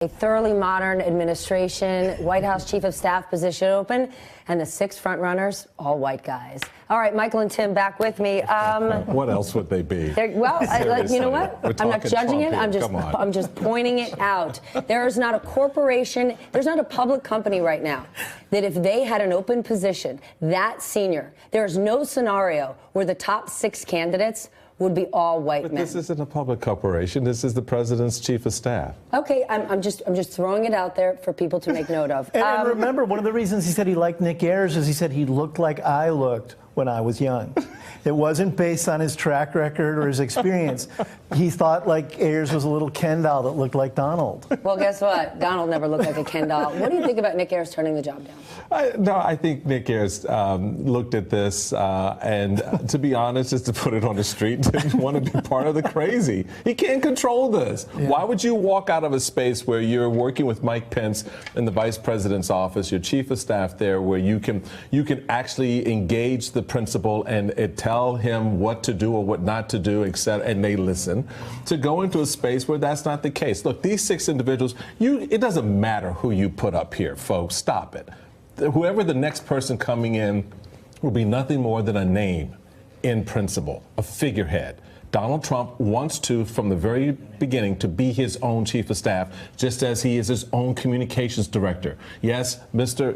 A thoroughly modern administration, White House Chief of Staff position open, and the 6 front runners, all white guys. All right, Michael and Tim back with me. What else would they be? Well, you know what? I'm not judging it. I'm just pointing it out. There is not a corporation, there's not a public company right now that if they had an open position that senior, there is no scenario where the top 6 candidates would be all white men. But this isn't a public corporation. This is the president's chief of staff. Okay, I'm just throwing it out there for people to make note of. And remember, one of the reasons he said he liked Nick Ayers is he said he looked like I looked when I was young. It wasn't based on his track record or his experience. He thought like Ayers was a little Ken doll that looked like Donald. Well, guess what? Donald never looked like a Ken doll. What do you think about Nick Ayers turning the job down? I think Nick Ayers looked at this and, to be honest, just to put it on the street, didn't want to be part of the crazy. He can't control this. Yeah. Why would you walk out of a space where you're working with Mike Pence in the vice president's office, your chief of staff there, where you can actually engage the principal and tell him what to do or what not to do, etc., and they listen, to go into a space where that's not the case. Look, these 6 individuals, it doesn't matter who you put up here, folks. Stop it. Whoever the next person coming in will be nothing more than a name in principle, a figurehead. Donald Trump wants to, from the very beginning, to be his own chief of staff, just as he is his own communications director. Yes, Mr.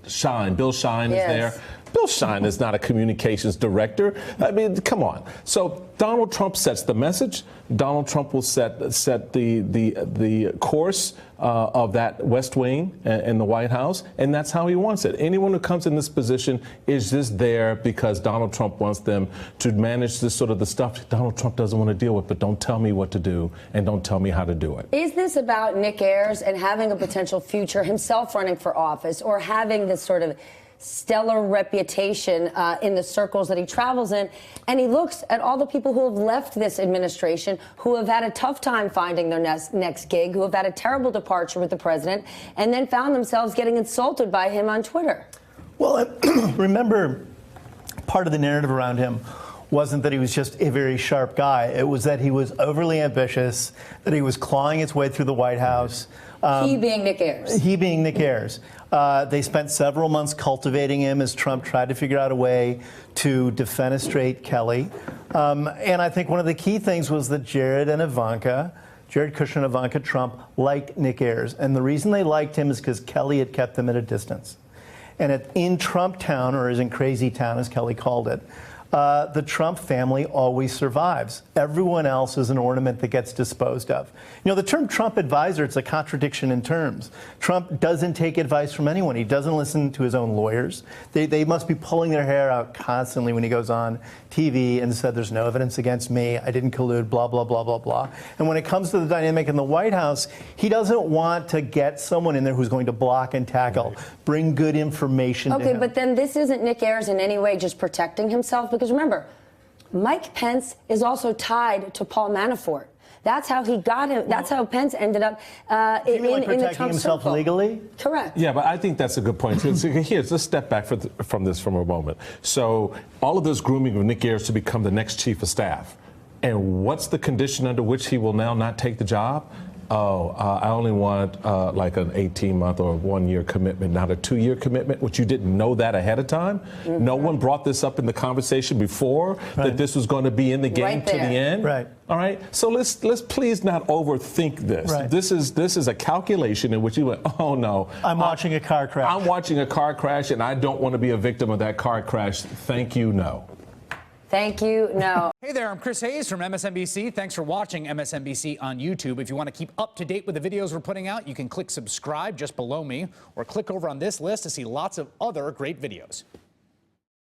Schein, Bill Schein is there. Bill Schein is not a communications director. I mean, come on. So Donald Trump sets the message. Donald Trump will set the course of that West Wing and the White House, and that's how he wants it. Anyone who comes in this position is just there because Donald Trump wants them to manage this sort of the stuff Donald Trump doesn't want to deal with, but don't tell me what to do and don't tell me how to do it. Is this about Nick Ayers and having a potential future, himself running for office, or having this sort of stellar reputation in the circles that he travels in, and he looks at all the people who have left this administration, who have had a tough time finding their next gig, who have had a terrible departure with the president, and then found themselves getting insulted by him on Twitter? Well, remember, part of the narrative around him wasn't that he was just a very sharp guy. It was that he was overly ambitious, that he was clawing his way through the White House. He being Nick Ayers. He being Nick Ayers. They spent several months cultivating him as Trump tried to figure out a way to defenestrate Kelly. And I think one of the key things was that Jared Kushner and Ivanka Trump liked Nick Ayers. And the reason they liked him is because Kelly had kept them at a distance. And in Trump Town, or as in Crazy Town, as Kelly called it, the Trump family always survives. Everyone else is an ornament that gets disposed of. You know, the term Trump advisor, it's a contradiction in terms. Trump doesn't take advice from anyone. He doesn't listen to his own lawyers. They must be pulling their hair out constantly when he goes on TV and said, there's no evidence against me, I didn't collude, blah, blah, blah, blah, blah. And when it comes to the dynamic in the White House, he doesn't want to get someone in there who's going to block and tackle, bring good information to him. Okay, but then this isn't Nick Ayers in any way just protecting himself, because remember, Mike Pence is also tied to Paul Manafort. That's how he got him. That's how Pence ended up in the Trump himself circle. Legally? Correct. Yeah, but I think that's a good point. Let's step back from this for a moment. So all of this grooming of Nick Ayers to become the next chief of staff, and what's the condition under which he will now not take the job? I only want like an 18-month or 1-year commitment, not a 2-year commitment, which you didn't know that ahead of time. Mm-hmm. No one brought this up in the conversation before, that this was going to be in the game to the end. Right. All right. So let's please not overthink this. Right. This is a calculation in which you went, oh no. I'm watching a car crash. I'm watching a car crash, and I don't want to be a victim of that car crash. Thank you, no. Thank you, no. Hey there, I'm Chris Hayes from MSNBC. Thanks for watching MSNBC on YouTube. If you want to keep up to date with the videos we're putting out, you can click subscribe just below me, or click over on this list to see lots of other great videos.